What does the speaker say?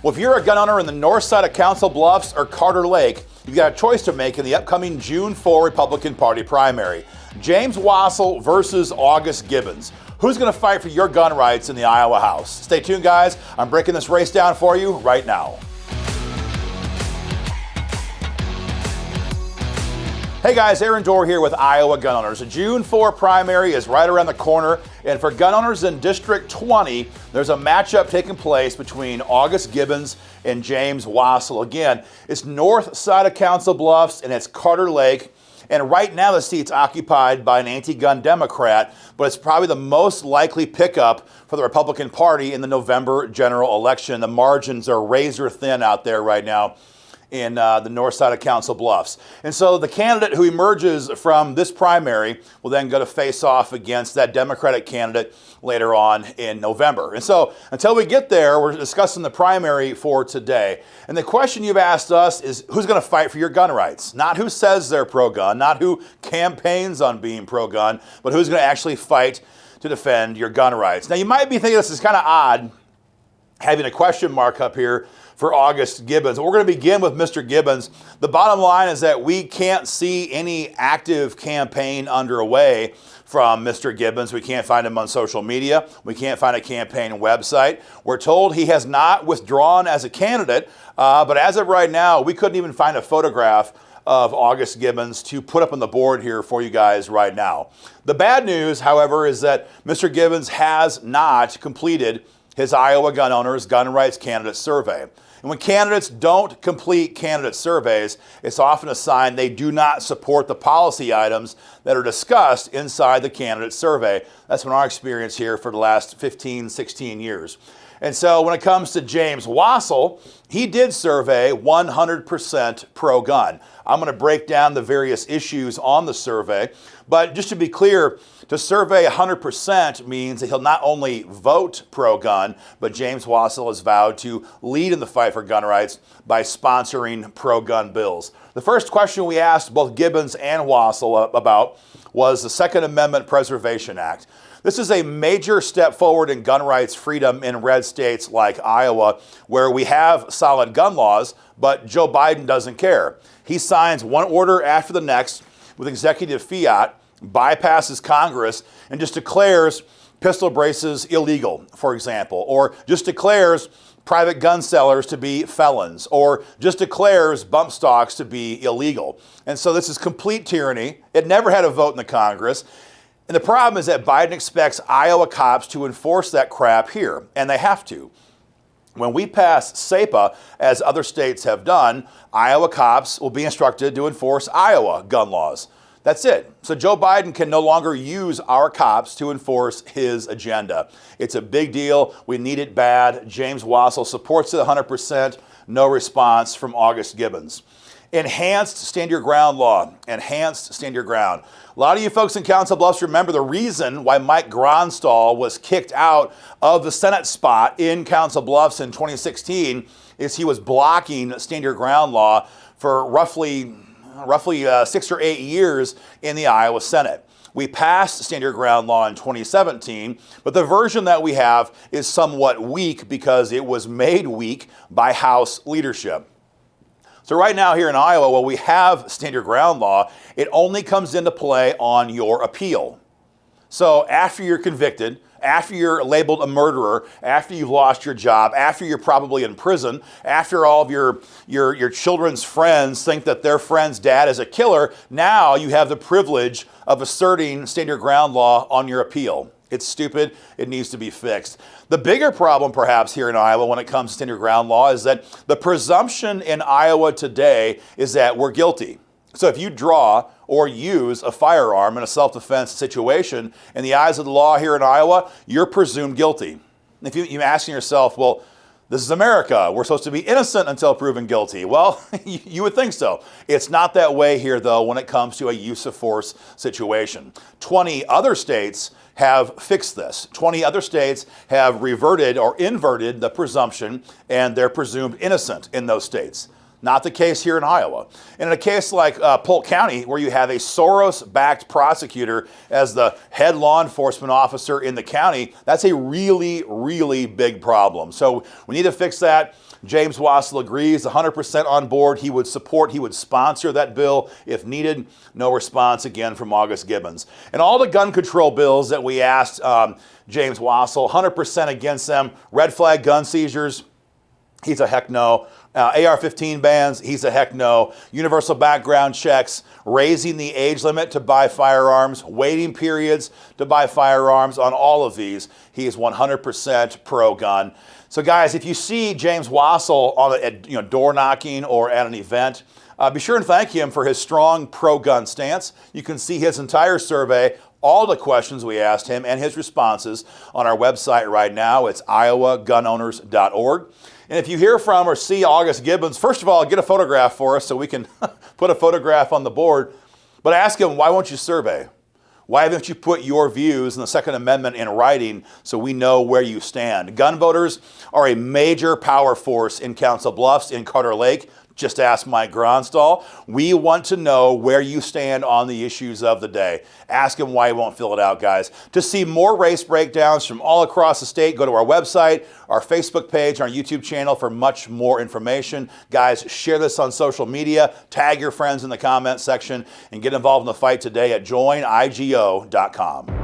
Well, if you're a gun owner in the north side of Council Bluffs or Carter Lake, you've got a choice to make in the upcoming June 4 Republican Party primary. James Wassell versus August Gibbons. Who's going to fight for your gun rights in the Iowa House? Stay tuned, guys. I'm breaking this race down for you right now. Hey guys, Aaron Dorr here with Iowa Gun Owners. The June 4 primary is right around the corner, and for gun owners in District 20, there's a matchup taking place between August Gibbons and James Wassell. Again, it's north side of Council Bluffs, and it's Carter Lake. And right now the seat's occupied by an anti-gun Democrat, but it's probably the most likely pickup for the Republican Party in the November general election. The margins are razor thin out there right now in the north side of Council Bluffs. And so the candidate who emerges from this primary will then go to face off against that Democratic candidate later on in November. And so until we get there, we're discussing the primary for today. And the question you've asked us is who's going to fight for your gun rights? Not who says they're pro-gun, not who campaigns on being pro-gun, but who's going to actually fight to defend your gun rights. Now you might be thinking this is kind of odd, having a question mark up here for August Gibbons. We're going to begin with Mr. Gibbons. The bottom line is that we can't see any active campaign underway from Mr. Gibbons. We can't find him on social media. We can't find a campaign website. We're told he has not withdrawn as a candidate, but as of right now, we couldn't even find a photograph of August Gibbons to put up on the board here for you guys right now. The bad news, however, is that Mr. Gibbons has not completed his Iowa Gun Owners Gun Rights Candidate Survey. And when candidates don't complete candidate surveys, it's often a sign they do not support the policy items that are discussed inside the candidate survey. That's been our experience here for the last 15, 16 years. And so when it comes to James Wassell, he did survey 100% pro-gun. I'm going to break down the various issues on the survey, but just to be clear, to survey 100% means that he'll not only vote pro-gun, but James Wassell has vowed to lead in the fight for gun rights by sponsoring pro-gun bills. The first question we asked both Gibbons and Wassell about was the Second Amendment Preservation Act. This is a major step forward in gun rights freedom in red states like Iowa, where we have solid gun laws, but Joe Biden doesn't care. He signs one order after the next with executive fiat, bypasses Congress, and just declares pistol braces illegal, for example, or just declares private gun sellers to be felons, or just declares bump stocks to be illegal. And so this is complete tyranny. It never had a vote in the Congress. And the problem is that Biden expects Iowa cops to enforce that crap here, and they have to. When we pass SAPA, as other states have done, Iowa cops will be instructed to enforce Iowa gun laws. That's it. So Joe Biden can no longer use our cops to enforce his agenda. It's a big deal. We need it bad. James Wassell supports it 100%. No response from August Gibbons. Enhanced stand your ground law. Enhanced stand your ground. A lot of you folks in Council Bluffs remember the reason why Mike Gronstal was kicked out of the Senate spot in Council Bluffs in 2016 is he was blocking stand your ground law for roughly 6 or 8 years in the Iowa Senate. We passed stand your ground law in 2017, but the version that we have is somewhat weak because it was made weak by House leadership. So right now here in Iowa, while we have stand your ground law, it only comes into play on your appeal. So after you're convicted, after you're labeled a murderer, after you've lost your job, after you're probably in prison, after all of your children's friends think that their friend's dad is a killer, now you have the privilege of asserting stand your ground law on your appeal. It's stupid. It needs to be fixed. The bigger problem perhaps here in Iowa when it comes to stand your ground law is that the presumption in Iowa today is that we're guilty. So if you draw or use a firearm in a self-defense situation, in the eyes of the law here in Iowa, you're presumed guilty. If you're asking yourself, well, this is America. We're supposed to be innocent until proven guilty. Well, you would think so. It's not that way here, though, when it comes to a use of force situation. 20 other states have fixed this. 20 other states have reverted or inverted the presumption, and they're presumed innocent in those states. Not the case here in Iowa. And in a case like Polk County, where you have a Soros-backed prosecutor as the head law enforcement officer in the county, that's a really, really big problem. So we need to fix that. James Wassell agrees, 100% on board. He would support, he would sponsor that bill if needed. No response again from August Gibbons. And all the gun control bills that we asked James Wassell, 100% against them. Red flag gun seizures, he's a heck no. AR-15 bans, he's a heck no. Universal background checks, raising the age limit to buy firearms, waiting periods to buy firearms. On all of these, he is 100% pro-gun. So guys, if you see James Wassell on a door knocking or at an event, be sure and thank him for his strong pro-gun stance. You can see his entire survey, all the questions we asked him and his responses on our website right now. It's iowagunowners.org. And if you hear from or see August Gibbons, first of all, get a photograph for us so we can put a photograph on the board. But ask him, why won't you survey? Why haven't you put your views in the Second Amendment in writing so we know where you stand? Gun voters are a major power force in Council Bluffs, in Carter Lake. Just ask Mike Gronstall. We want to know where you stand on the issues of the day. Ask him why he won't fill it out, guys. To see more race breakdowns from all across the state, go to our website, our Facebook page, our YouTube channel for much more information. Guys, share this on social media, tag your friends in the comment section, and get involved in the fight today at joinigo.com.